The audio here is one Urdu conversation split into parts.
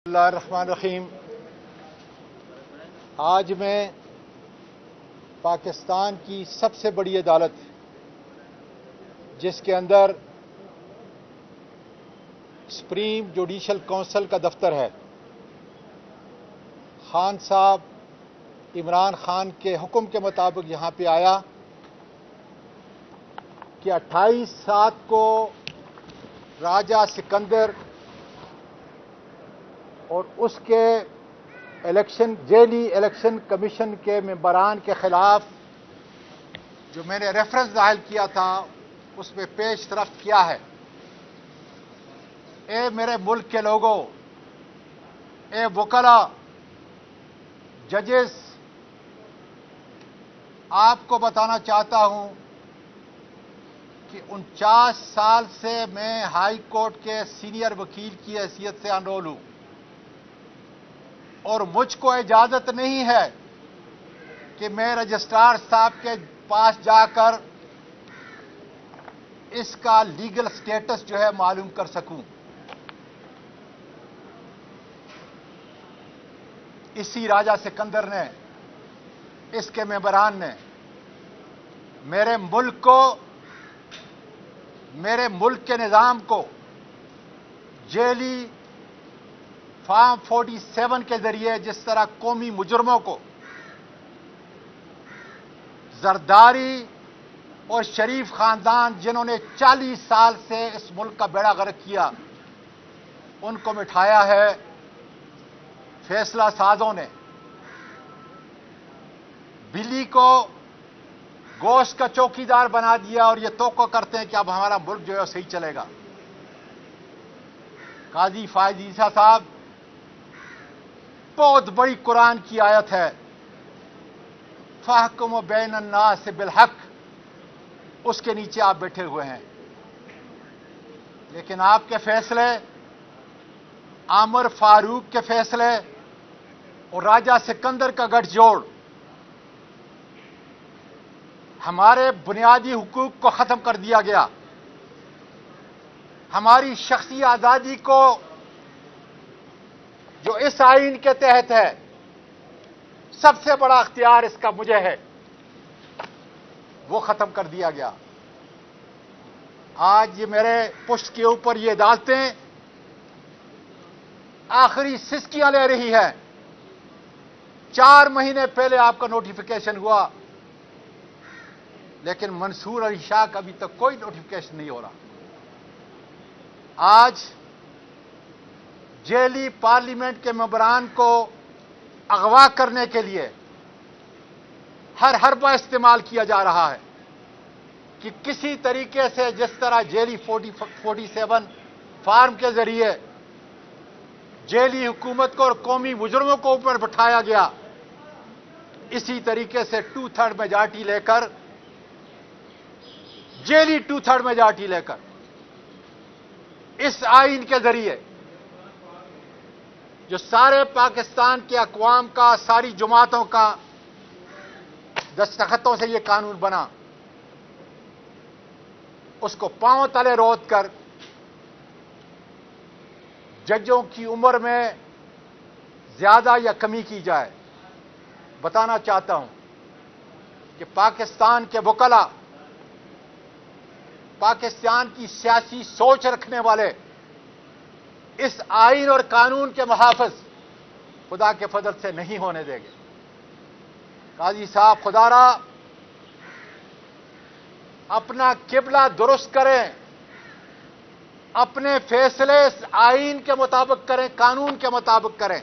اللہ الرحمن الرحیم۔ آج میں پاکستان کی سب سے بڑی عدالت جس کے اندر سپریم جوڈیشل کونسل کا دفتر ہے، خان صاحب عمران خان کے حکم کے مطابق یہاں پہ آیا کہ 28/7 کو راجہ سکندر اور اس کے ذیلی الیکشن کمیشن کے ممبران کے خلاف جو میں نے ریفرنس دائر کیا تھا اس میں پیش رفت کیا ہے۔ اے میرے ملک کے لوگوں، اے وکلاء، ججز، آپ کو بتانا چاہتا ہوں کہ 49 سال سے میں ہائی کورٹ کے سینئر وکیل کی حیثیت سے انرول ہوں اور مجھ کو اجازت نہیں ہے کہ میں رجسٹرار صاحب کے پاس جا کر اس کا لیگل سٹیٹس جو ہے معلوم کر سکوں۔ اسی راجہ سکندر نے، اس کے ممبران نے میرے ملک کے نظام کو جیلی فارم 47 کے ذریعے جس طرح قومی مجرموں کو زرداری اور شریف خاندان جنہوں نے 40 سال سے اس ملک کا بیڑا غرق کیا ان کو مٹھایا ہے فیصلہ سازوں نے۔ بلی کو گوشت کا چوکیدار بنا دیا اور یہ توقع کرتے ہیں کہ اب ہمارا ملک جو ہے صحیح چلے گا۔ قاضی فائز عیسیٰ صاحب، بہت بڑی قرآن کی آیت ہے، فاحکم بین الناس بالحق، اس کے نیچے آپ بیٹھے ہوئے ہیں، لیکن آپ کے فیصلے، عامر فاروق کے فیصلے اور راجہ سکندر کا گٹھ جوڑ ہمارے بنیادی حقوق کو ختم کر دیا گیا۔ ہماری شخصی آزادی کو جو اس آئین کے تحت ہے، سب سے بڑا اختیار اس کا مجھے ہے، وہ ختم کر دیا گیا۔ آج یہ میرے پشت کے اوپر یہ عدالتیں آخری سسکیاں لے رہی ہے۔ 4 مہینے پہلے آپ کا نوٹیفیکیشن ہوا، لیکن منصور علی شاہ کا ابھی تک کوئی نوٹیفیکیشن نہیں ہو رہا۔ آج جیلی پارلیمنٹ کے ممبران کو اغوا کرنے کے لیے ہر حربہ استعمال کیا جا رہا ہے کہ کسی طریقے سے جس طرح جیلی 47 فارم کے ذریعے جیلی حکومت کو اور قومی مجرموں کو اوپر بٹھایا گیا، اسی طریقے سے 2/3 میجارٹی لے کر، جیلی 2/3 میجارٹی لے کر اس آئین کے ذریعے جو سارے پاکستان کے اقوام کا، ساری جماعتوں کا دستخطوں سے یہ قانون بنا، اس کو پاؤں تلے روت کر ججوں کی عمر میں زیادہ یا کمی کی جائے۔ بتانا چاہتا ہوں کہ پاکستان کے وکلاء، پاکستان کی سیاسی سوچ رکھنے والے اس آئین اور قانون کے محافظ خدا کے فضل سے نہیں ہونے دیں گے۔ قاضی صاحب، خدا را اپنا قبلہ درست کریں، اپنے فیصلے اس آئین کے مطابق کریں، قانون کے مطابق کریں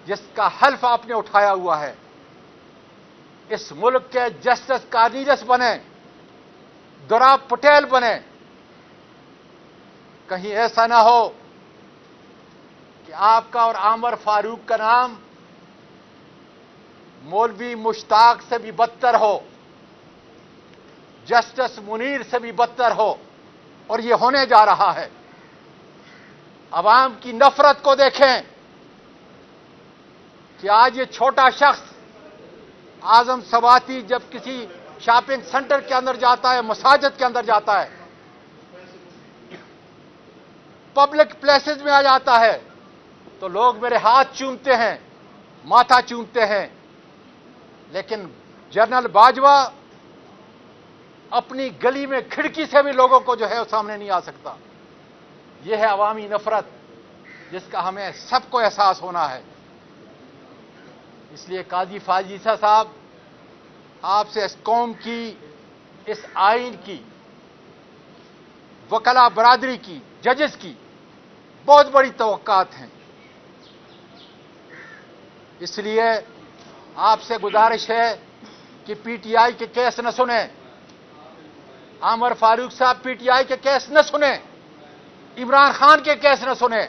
جس کا حلف آپ نے اٹھایا ہوا ہے۔ اس ملک کے جسٹس کارنیلس بنے، دوراب پٹیل بنے، کہیں ایسا نہ ہو کہ آپ کا اور عامر فاروق کا نام مولوی مشتاق سے بھی بدتر ہو، جسٹس منیر سے بھی بدتر ہو، اور یہ ہونے جا رہا ہے۔ عوام کی نفرت کو دیکھیں کہ آج یہ چھوٹا شخص اعظم سواتی جب کسی شاپنگ سینٹر کے اندر جاتا ہے، مساجد کے اندر جاتا ہے، پبلک پلیسز میں آ جاتا ہے، تو لوگ میرے ہاتھ چومتے ہیں، ماتھا چومتے ہیں، لیکن جنرل باجوہ اپنی گلی میں کھڑکی سے بھی لوگوں کو جو ہے سامنے نہیں آ سکتا۔ یہ ہے عوامی نفرت جس کا ہمیں سب کو احساس ہونا ہے۔ اس لیے قاضی فاضل عیسیٰ صاحب، آپ سے اس قوم کی، اس آئین کی، وکلاء برادری کی، ججز کی بہت بڑی توقعات ہیں۔ اس لیے آپ سے گزارش ہے کہ پی ٹی آئی کے کیس نہ سنیں، عامر فاروق صاحب پی ٹی آئی کے کیس نہ سنیں، عمران خان کے کیس نہ سنیں،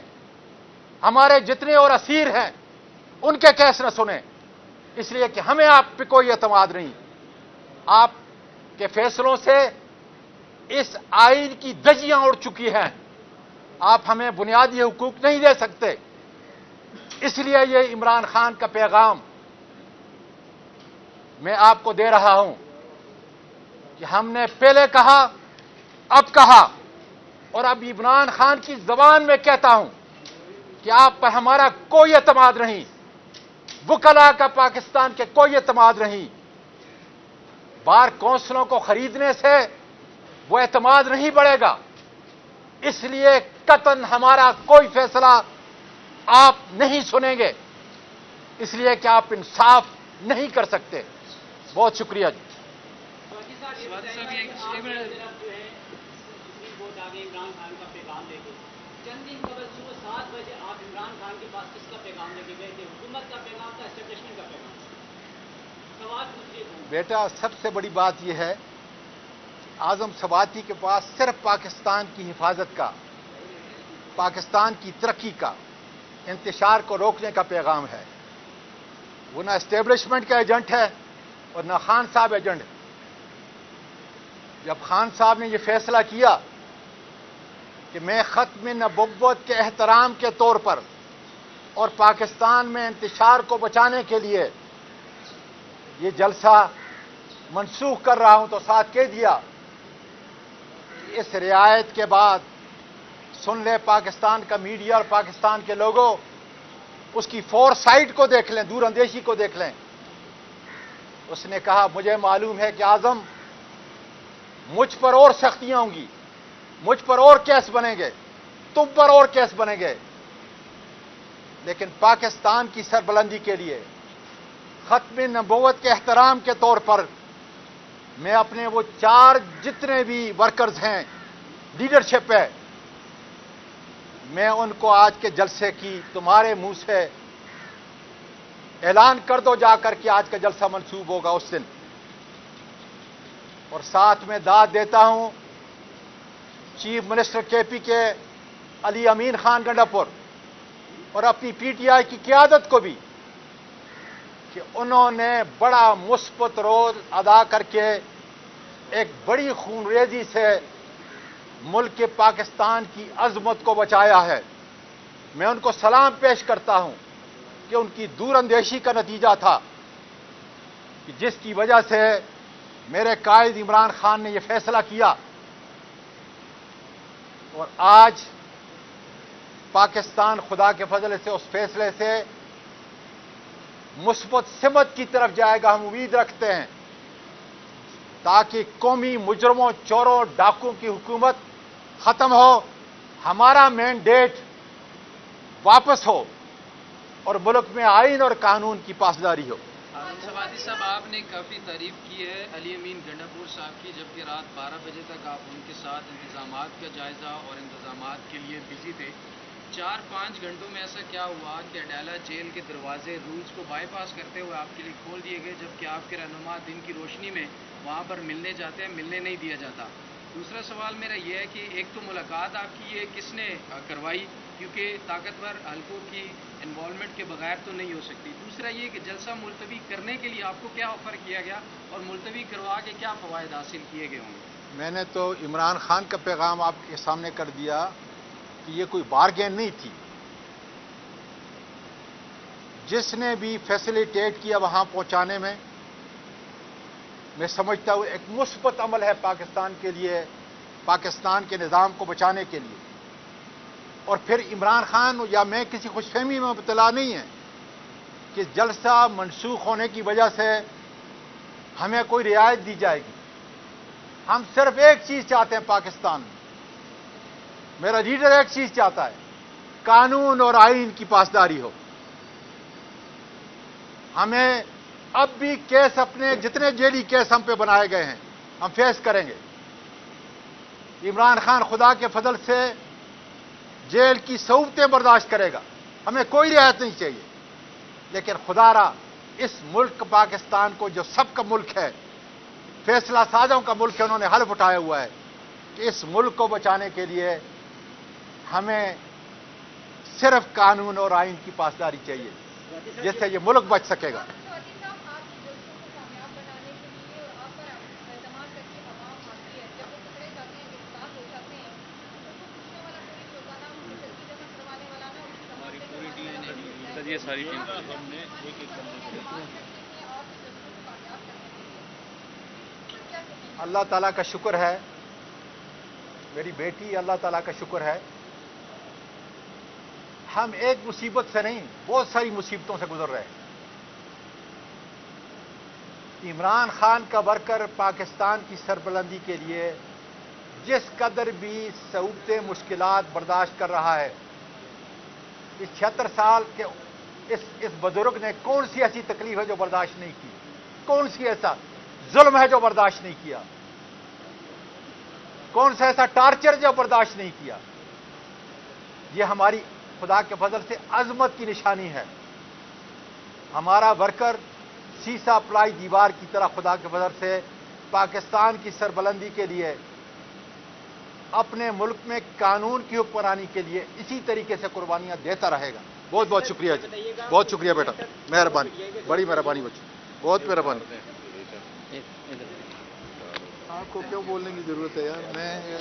ہمارے جتنے اور اسیر ہیں ان کے کیس نہ سنیں، اس لیے کہ ہمیں آپ پہ کوئی اعتماد نہیں۔ آپ کے فیصلوں سے اس آئین کی دھجیاں اڑ چکی ہیں، آپ ہمیں بنیادی حقوق نہیں دے سکتے۔ اس لیے یہ عمران خان کا پیغام میں آپ کو دے رہا ہوں کہ ہم نے پہلے کہا، اب کہا، اور اب عمران خان کی زبان میں کہتا ہوں کہ آپ پر ہمارا کوئی اعتماد نہیں، وکلاء کا پاکستان کے کوئی اعتماد نہیں۔ بار کونسلوں کو خریدنے سے وہ اعتماد نہیں بڑھے گا، اس لیے قطعاً ہمارا کوئی فیصلہ آپ نہیں سنیں گے، اس لیے کہ آپ انصاف نہیں کر سکتے۔ بہت شکریہ جی۔ عمران خان کا پیغام لے کے چند دن قبل صبح 7 بجے آپ عمران خان کے پاس کس کا پیغام لے کے گئے تھے؟ حکومت کا پیغام تھا، اسٹیبلشمنٹ کا پیغام تھا؟ سوال پوچھیے بیٹا، سب سے بڑی بات یہ ہے، اعظم سواتی کے پاس صرف پاکستان کی حفاظت کا، پاکستان کی ترقی کا، انتشار کو روکنے کا پیغام ہے۔ وہ نہ اسٹیبلشمنٹ کا ایجنٹ ہے اور نہ خان صاحب ایجنٹ۔ جب خان صاحب نے یہ فیصلہ کیا کہ میں ختم نبوت کے احترام کے طور پر اور پاکستان میں انتشار کو بچانے کے لیے یہ جلسہ منسوخ کر رہا ہوں، تو ساتھ کہہ دیا اس رعایت کے بعد سن لے پاکستان کا میڈیا اور پاکستان کے لوگوں، اس کی فور سائٹ کو دیکھ لیں، دور اندیشی کو دیکھ لیں۔ اس نے کہا مجھے معلوم ہے کہ اعظم مجھ پر اور سختیاں ہوں گی، مجھ پر اور کیس بنیں گے، تم پر اور کیس بنیں گے، لیکن پاکستان کی سربلندی کے لیے، ختم نبوت کے احترام کے طور پر میں اپنے وہ 4 جتنے بھی ورکرز ہیں، لیڈرشپ ہے، میں ان کو آج کے جلسے کی تمہارے منہ سے اعلان کر دو جا کر کے آج کا جلسہ منسوخ ہوگا اس دن۔ اور ساتھ میں داد دیتا ہوں چیف منسٹر کے پی کے علی امین خان گنڈاپور اور اپنی پی ٹی آئی کی قیادت کو بھی کہ انہوں نے بڑا مثبت رول ادا کر کے ایک بڑی خونریزی سے ملک کے پاکستان کی عظمت کو بچایا ہے۔ میں ان کو سلام پیش کرتا ہوں کہ ان کی دور اندیشی کا نتیجہ تھا کہ جس کی وجہ سے میرے قائد عمران خان نے یہ فیصلہ کیا، اور آج پاکستان خدا کے فضل سے اس فیصلے سے مثبت سمت کی طرف جائے گا، ہم امید رکھتے ہیں، تاکہ قومی مجرموں، چوروں، ڈاکوں کی حکومت ختم ہو، ہمارا مینڈیٹ واپس ہو اور ملک میں آئین اور قانون کی پاسداری ہو۔ سواتی صاحب، آپ نے کافی تعریف کی ہے علی امین گنڈاپور صاحب کی، جبکہ رات 12 بجے تک آپ ان کے ساتھ انتظامات کا جائزہ اور انتظامات کے لیے بزی تھے۔ 4-5 گھنٹوں میں ایسا کیا ہوا کہ اڈالہ جیل کے دروازے رولز کو بائی پاس کرتے ہوئے آپ کے لیے کھول دیے گئے، جبکہ آپ کے رہنما دن کی روشنی میں وہاں پر ملنے جاتے ہیں، ملنے نہیں دیا جاتا؟ دوسرا سوال میرا یہ ہے کہ ایک تو ملاقات آپ کی یہ کس نے کروائی، کیونکہ طاقتور حلقوں کی انوالومنٹ کے بغیر تو نہیں ہو سکتی؟ دوسرا یہ کہ جلسہ ملتوی کرنے کے لیے آپ کو کیا آفر کیا گیا اور ملتوی کروا کے کیا فوائد حاصل کیے گئے ہوں گے؟ میں نے تو عمران خان کا پیغام آپ کے سامنے کر دیا کہ یہ کوئی بارگین نہیں تھی۔ جس نے بھی فیسیلیٹیٹ کیا وہاں پہنچانے میں سمجھتا ہوں ایک مثبت عمل ہے پاکستان کے لیے، پاکستان کے نظام کو بچانے کے لیے۔ اور پھر عمران خان یا میں کسی خوش فہمی میں مبتلا نہیں ہے کہ جلسہ منسوخ ہونے کی وجہ سے ہمیں کوئی رعایت دی جائے گی. ہم صرف ایک چیز چاہتے ہیں پاکستان میں. میرا لیڈر ایک چیز چاہتا ہے, قانون اور آئین کی پاسداری ہو. ہمیں اب بھی کیس اپنے جتنے جیلی کیس ہم پہ بنائے گئے ہیں ہم فیس کریں گے. عمران خان خدا کے فضل سے جیل کی صعوبتیں برداشت کرے گا, ہمیں کوئی رعایت نہیں چاہیے. لیکن خدا را اس ملک پاکستان کو جو سب کا ملک ہے, فیصلہ سازوں کا ملک ہے, انہوں نے حلف اٹھایا ہوا ہے کہ اس ملک کو بچانے کے لیے ہمیں صرف قانون اور آئین کی پاسداری چاہیے جس سے یہ ملک بچ سکے گا. یہ ساری ٹیم اللہ تعالیٰ کا شکر ہے, میری بیٹی, اللہ تعالیٰ کا شکر ہے ہم ایک مصیبت سے نہیں بہت ساری مصیبتوں سے گزر رہے ہیں. عمران خان کا ورکر پاکستان کی سربلندی کے لیے جس قدر بھی صعوبتیں مشکلات برداشت کر رہا ہے, اس 76 سال کے اس بزرگ نے کون سی ایسی تکلیف ہے جو برداشت نہیں کی؟ کون سی ایسا ظلم ہے جو برداشت نہیں کیا؟ کون سا ایسا ٹارچر جو برداشت نہیں کیا؟ یہ ہماری خدا کے فضل سے عظمت کی نشانی ہے. ہمارا ورکر سیسا پلائی دیوار کی طرح خدا کے فضل سے پاکستان کی سربلندی کے لیے, اپنے ملک میں قانون کی حکمرانی کے لیے اسی طریقے سے قربانیاں دیتا رہے گا. بہت بہت شکریہ جی, بہت شکریہ بیٹا, مہربانی, بڑی مہربانی بچوں, بہت مہربانی. آپ کو کیوں بولنے کی ضرورت ہے یار, میں